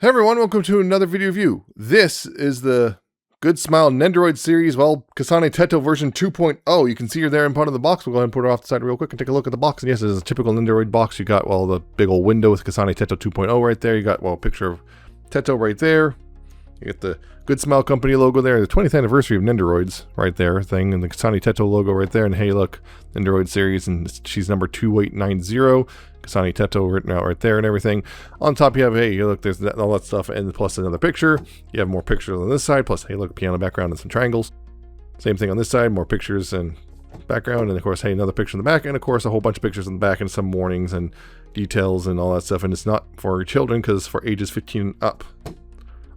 Hey everyone, welcome to another video review. This is the Good Smile Nendoroid series, well, Kasane Teto version 2.0. You can see her there in part of the box. We'll go ahead and put her off the side real quick and take a look at the box. And yes, it's a typical Nendoroid box. You got, well, the big old window with Kasane Teto 2.0 right there. You got, well, a picture of Teto right there. You get the Good Smile Company logo there, the 20th anniversary of Nendoroids right there, thing, and the Kasane Teto logo right there. And hey, look, Nendoroid series, and she's number 2890. Kasane Teto written out right there and everything. On top you have, hey, look, there's all that stuff, and plus another picture. You have more pictures on this side, plus, hey, look, piano background and some triangles. Same thing on this side, more pictures and background, and of course, hey, another picture in the back, and of course, a whole bunch of pictures in the back, and some warnings and details and all that stuff, and it's not for children, because it's for ages 15 and up.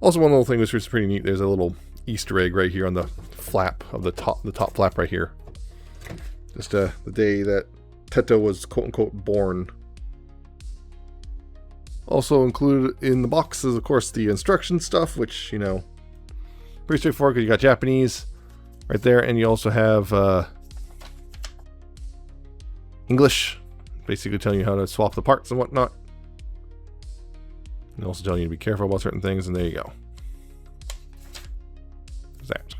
Also, one little thing which is pretty neat, there's a little Easter egg right here on the flap of the top flap right here. Just the day that Teto was quote-unquote born. Also included in the box is, of course, the instruction stuff, which, you know, pretty straightforward because you got Japanese right there, and you also have English, basically telling you how to swap the parts and whatnot. And also telling you to be careful about certain things, and there you go. There's that.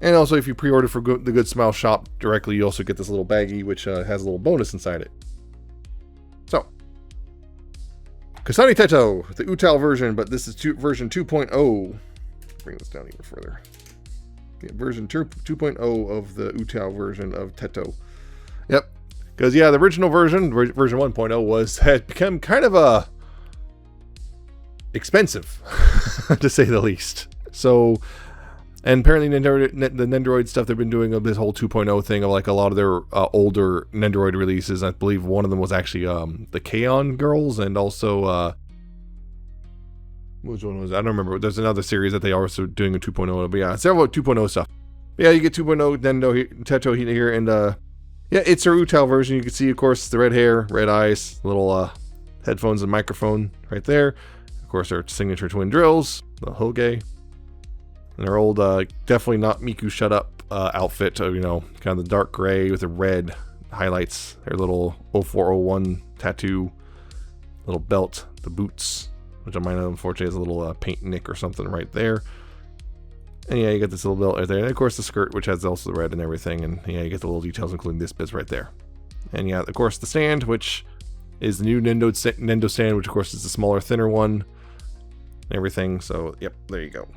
And also, if you pre-order for the Good Smile shop directly, you also get this little baggie, which has a little bonus inside it. So, Kasane Teto, the UTAU version, but this is version 2.0. Bring this down even further. Yeah, version 2.0 of the UTAU version of Teto. Yep. Because, yeah, the original version, version 1.0, had become kind of expensive, to say the least. So, and apparently the Nendoroid stuff, they've been doing this whole 2.0 thing of like a lot of their older Nendoroid releases. I believe one of them was actually the K-On! Girls, and also which one was it? I don't remember. There's another series that they are also doing a 2.0, but yeah, several 2.0 stuff. Yeah, you get 2.0 Teto here, and yeah, it's their UTAU version. You can see, of course, the red hair, red eyes, little headphones and microphone right there. Of course, their signature twin drills, the Hoge. And their old, definitely not Miku Shut Up outfit of, you know, kind of the dark gray with the red highlights. Their little 0401 tattoo, little belt, the boots, which I might have, unfortunately, has a little paint nick or something right there. And yeah, you get this little belt right there. And of course, the skirt, which has also the red and everything. And yeah, you get the little details, including this bit right there. And yeah, of course, the stand, which is the new Nendo stand, which of course is the smaller, thinner one. And everything. So, yep, there you go.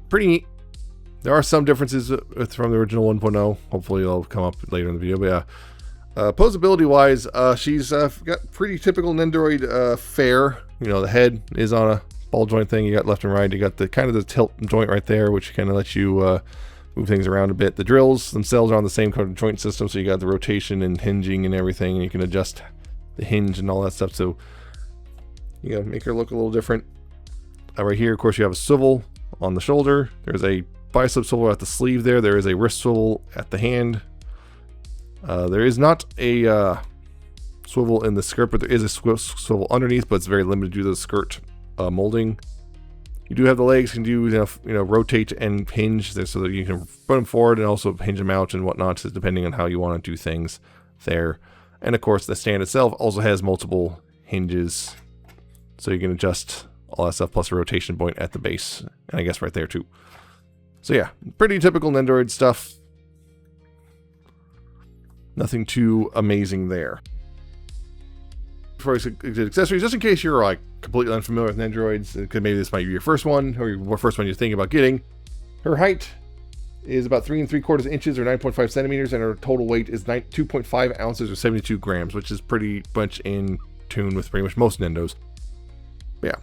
Pretty neat. There are some differences from the original 1.0. Hopefully they'll come up later in the video. But yeah, posability wise, she's got pretty typical Nendoroid fare. You know, the head is on a ball joint thing. You got left and right. You got the kind of the tilt joint right there, which kind of lets you move things around a bit. The drills themselves are on the same kind of joint system, so you got the rotation and hinging and everything, and you can adjust the hinge and all that stuff. So you gotta make her look a little different. Right here, of course, you have a swivel on the shoulder. There's a bicep swivel at the sleeve there. There is a wrist swivel at the hand. There is not a swivel in the skirt, but there is a swivel underneath, but it's very limited due to the skirt molding. You do have the legs, can do, you know, rotate and hinge there so that you can put them forward and also hinge them out and whatnot, depending on how you want to do things there. And of course, the stand itself also has multiple hinges, so you can adjust all that stuff, plus a rotation point at the base, and I guess right there too. So yeah, pretty typical Nendoroid stuff. Nothing too amazing there. For accessories, just in case you're like completely unfamiliar with Nendoroids, maybe this might be your first one, or your first one you're thinking about getting. Her height is about 3 3/4 inches, or 9.5 centimeters, and her total weight is 2.5 ounces, or 72 grams, which is pretty much in tune with pretty much most Nendos. But yeah.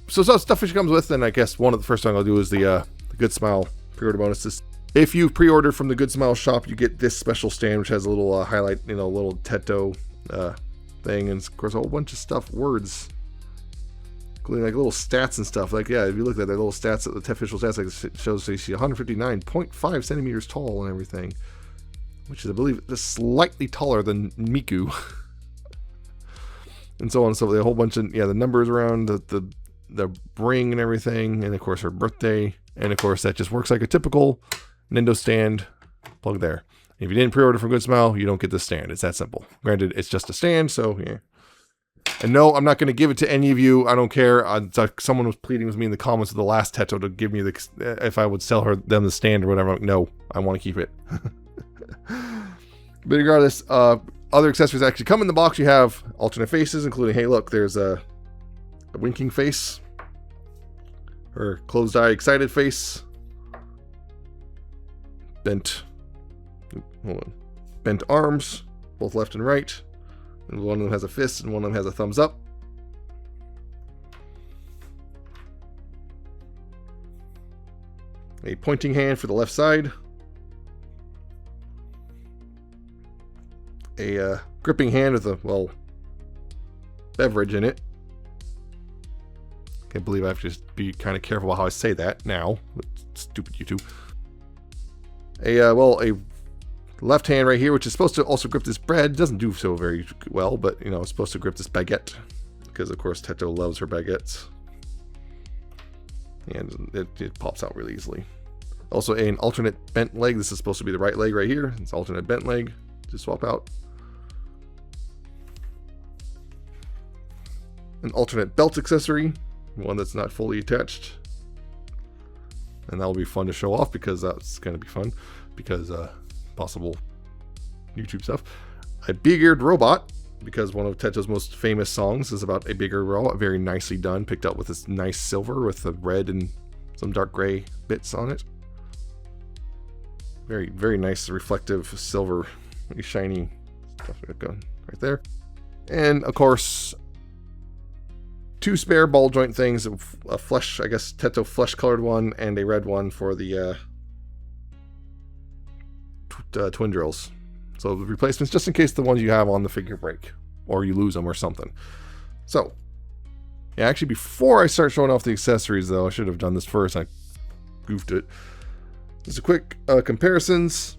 So stuff which comes with, and I guess one of the first thing I'll do is the Good Smile pre-order bonuses. If you pre-order from the Good Smile shop, you get this special stand, which has a little highlight, you know, little Teto thing, and of course a whole bunch of stuff, words, including like little stats and stuff. Like, yeah, if you look at that little stats, the official stats, like it shows she's 159.5 centimeters tall and everything, which is, I believe, just slightly taller than Miku. And so on and so forth. A whole bunch of, yeah, the numbers around the ring and everything, and of course her birthday, and of course that just works like a typical Nendo stand. Plug there. If you didn't pre-order from Good Smile, you don't get this stand. It's that simple. Granted, it's just a stand, so yeah. And no, I'm not going to give it to any of you. I don't care. Someone was pleading with me in the comments of the last Teto to give me if I would sell them the stand or whatever. I'm like, no, I want to keep it. But regardless, other accessories actually come in the box. You have alternate faces, including, hey, look, there's a winking face, or closed eye excited face, bent arms, both left and right, and one of them has a fist and one of them has a thumbs up. A pointing hand for the left side, a gripping hand with a, well, beverage in it. Can't believe I have to just be kind of careful about how I say that now. Stupid YouTube. A left hand right here, which is supposed to also grip this bread. Doesn't do so very well, but you know, it's supposed to grip this baguette, because of course Teto loves her baguettes. And it pops out really easily. Also an alternate bent leg. This is supposed to be the right leg right here. It's alternate bent leg to swap out. An alternate belt accessory, one that's not fully attached. And that will be fun to show off, because that's going to be fun, because possible YouTube stuff. A big-eared robot, because one of Teto's most famous songs is about a big-eared robot, very nicely done, picked up with this nice silver with the red and some dark gray bits on it. Very, very nice, reflective silver, shiny stuff going right there. And of course, 2 spare ball joint things, a flesh, I guess Teto flesh colored one, and a red one for the twin drills. So the replacements, just in case the ones you have on the figure break, or you lose them or something. So, yeah, actually before I start showing off the accessories though, I should have done this first. I goofed it. Just a quick comparisons.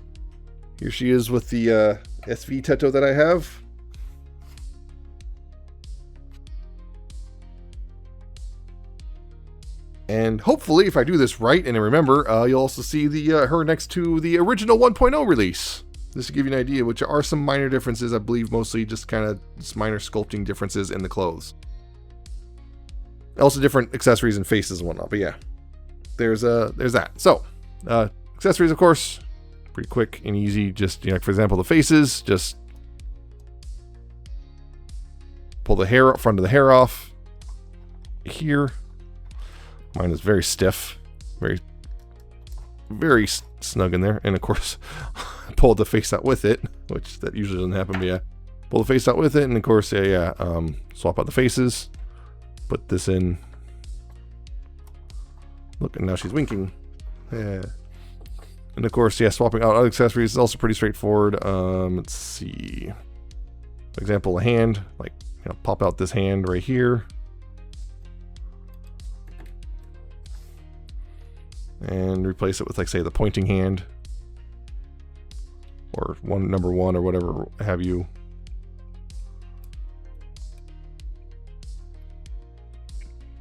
Here she is with the SV Teto that I have. And hopefully, if I do this right and I remember, you'll also see the her next to the original 1.0 release. Just to give you an idea, which are some minor differences, I believe mostly just kind of minor sculpting differences in the clothes. Also different accessories and faces and whatnot, but yeah. There's that. So, accessories, of course, pretty quick and easy. Just, you know, for example, the faces, just pull the hair up, front of the hair off here. Mine is very stiff, very, very snug in there. And of course, pull the face out with it, which that usually doesn't happen, but yeah. Pull the face out with it, and of course, swap out the faces. Put this in. Look, and now she's winking. Yeah. And of course, yeah, swapping out other accessories is also pretty straightforward. Let's see. For example, a hand, like, you know, pop out this hand right here. And replace it with, like, say, the pointing hand, or number one, or whatever have you.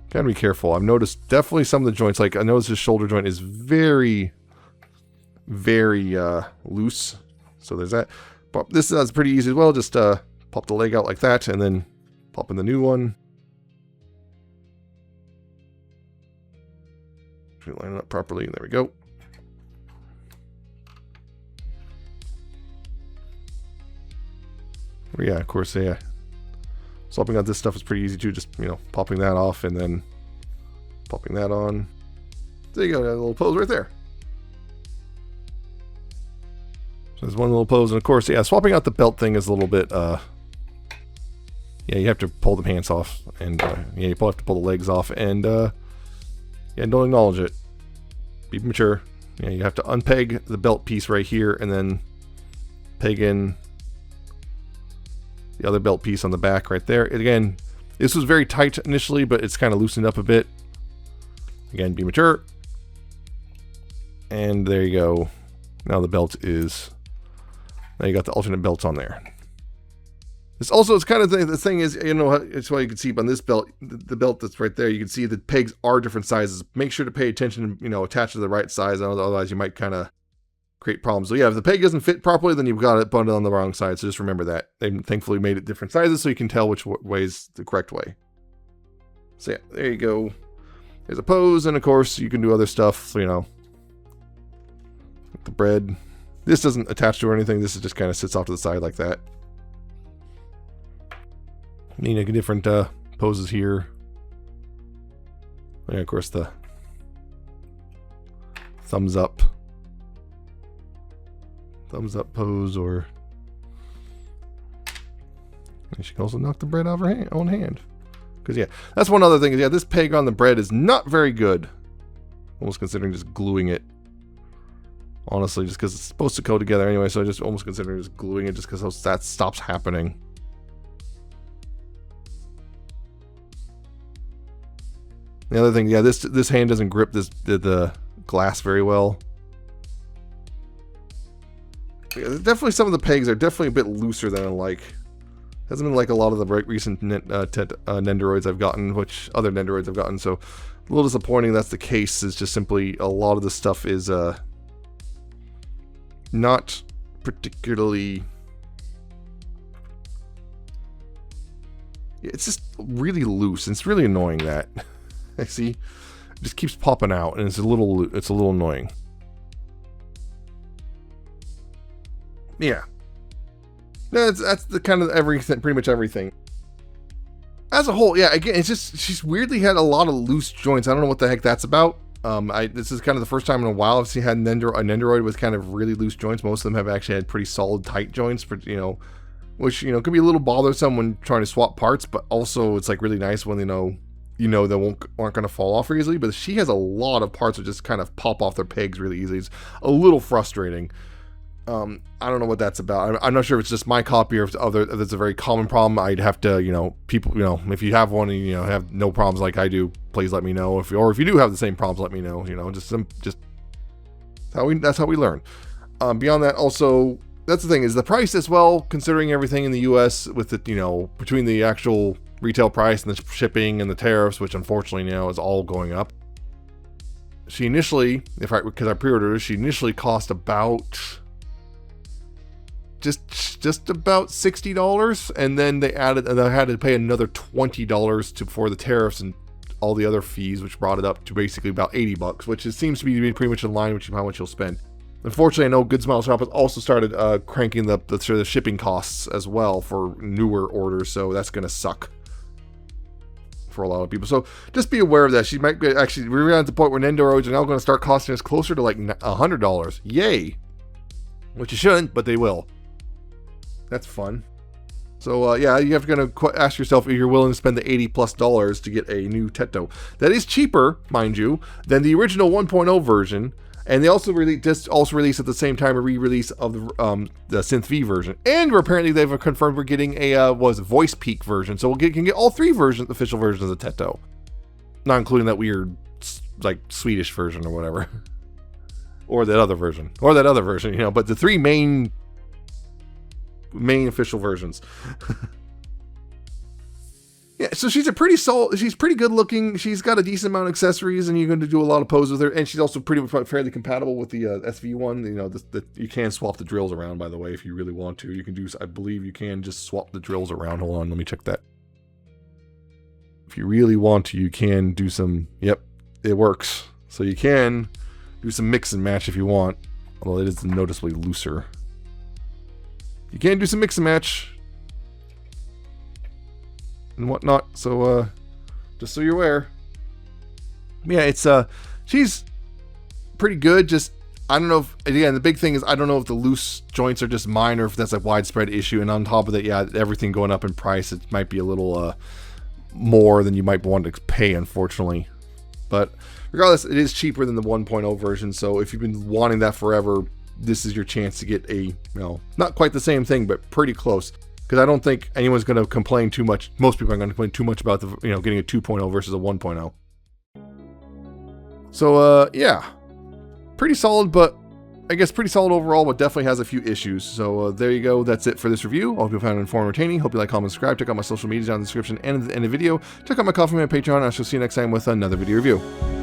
Gotta be careful. I've noticed definitely some of the joints, like I noticed his shoulder joint is very, very loose. So there's that. But this is pretty easy as well. Just pop the leg out like that, and then pop in the new one. Line it up properly, and there we go. But yeah, of course, yeah. Swapping out this stuff is pretty easy too. Just, you know, popping that off and then popping that on. There you go, a little pose right there. So there's one little pose, and of course, yeah, swapping out the belt thing is a little bit, yeah, you have to pull the pants off, and yeah, you have to pull the legs off, and yeah, don't acknowledge it. Be mature. Yeah, you have to unpeg the belt piece right here, and then peg in the other belt piece on the back right there. And again, this was very tight initially, but it's kind of loosened up a bit. Again, be mature. And there you go. Now the belt is... Now you got the alternate belts on there. It's also, it's kind of the thing is, you know, it's why you can see on this belt, the belt that's right there, you can see the pegs are different sizes. Make sure to pay attention, you know, attach to the right size, otherwise you might kind of create problems. So yeah, if the peg doesn't fit properly, then you've got it bundled on the wrong side. So just remember that. They thankfully made it different sizes so you can tell which way is the correct way. So yeah, there you go. There's a pose, and of course you can do other stuff, you know. The bread. This doesn't attach to or anything. This is just kind of sits off to the side like that. You know, different poses here. And of course the thumbs up pose, or and she can also knock the bread out of her own hand. Because yeah, that's one other thing is, yeah, this peg on the bread is not very good. Almost considering just gluing it. Honestly, just because it's supposed to go together anyway, so I just almost considering just gluing it just because that stops happening. The other thing, yeah, this hand doesn't grip the glass very well. Yeah, definitely some of the pegs are definitely a bit looser than I like. Hasn't been like a lot of the recent Nendoroids I've gotten, which other Nendoroids I've gotten, so a little disappointing that's the case. Is just simply a lot of the stuff is not particularly... It's just really loose, and it's really annoying that. I see, it just keeps popping out, and it's a little annoying. Yeah, that's the kind of everything, pretty much everything. As a whole, yeah. Again, it's just she's weirdly had a lot of loose joints. I don't know what the heck that's about. This is kind of the first time in a while I've seen a Nendoroid with kind of really loose joints. Most of them have actually had pretty solid tight joints, but you know, which you know could be a little bothersome when trying to swap parts. But also, it's like really nice when they they aren't going to fall off easily. But she has a lot of parts that just kind of pop off their pegs really easily. It's a little frustrating. I don't know what that's about. I'm not sure if it's just my copy or if it's a very common problem. I'd have to, people, if you have one and have no problems like I do, please let me know. If you do have the same problems, let me know. Just that's how we learn. Beyond that, also, that's the thing is the price as well. Considering everything in the U.S. with the between the actual retail price and the shipping and the tariffs, which unfortunately now is all going up. She initially, because I pre-ordered her, she initially cost about just about $60, and then they added, and I had to pay another $20 for the tariffs and all the other fees, which brought it up to basically about $80, which seems to be pretty much in line with how much you'll spend. Unfortunately, I know Good Smile Shop has also started cranking up the shipping costs as well for newer orders, so that's going to suck for a lot of people. So just be aware of that. She might be actually, we're at the point where Nendoroids are now going to start costing us closer to like $100. Yay! Which you shouldn't, but they will. That's fun. So yeah, you have to ask yourself if you're willing to spend the $80+ to get a new Teto. That is cheaper, mind you, than the original 1.0 version. And they also released at the same time a re-release of the Synth V version. And apparently they've confirmed we're getting a Voice Peak version. So can get all three official versions of the Teto, not including that weird like Swedish version or whatever, or that other version, But the three main official versions. Yeah, so she's she's pretty good looking. She's got a decent amount of accessories, and you're going to do a lot of poses with her. And she's also fairly compatible with the SV one. You can swap the drills around, by the way, if you really want to. You can do, I believe you can just swap the drills around. Hold on, let me check that. If you really want to, you can do some, yep, it works. So you can do some mix and match if you want, although it is noticeably looser. You can do some mix and match and whatnot, so just so you're aware. Yeah, it's she's pretty good. Just I don't know if, again, the big thing is I don't know if the loose joints are just mine or if that's a widespread issue. And on top of that, yeah, everything going up in price, it might be a little more than you might want to pay, unfortunately. But regardless, it is cheaper than the 1.0 version. So if you've been wanting that forever, this is your chance to get a, not quite the same thing, but pretty close. Because I don't think anyone's going to complain too much. Most people are going to complain too much about the, getting a 2.0 versus a 1.0. So, yeah, pretty solid, but I guess pretty solid overall, but definitely has a few issues. So there you go. That's it for this review. I hope you found it informative and entertaining. Hope you like, comment, subscribe. Check out my social media down in the description and in the video. Check out my Coffee Man Patreon. I shall see you next time with another video review.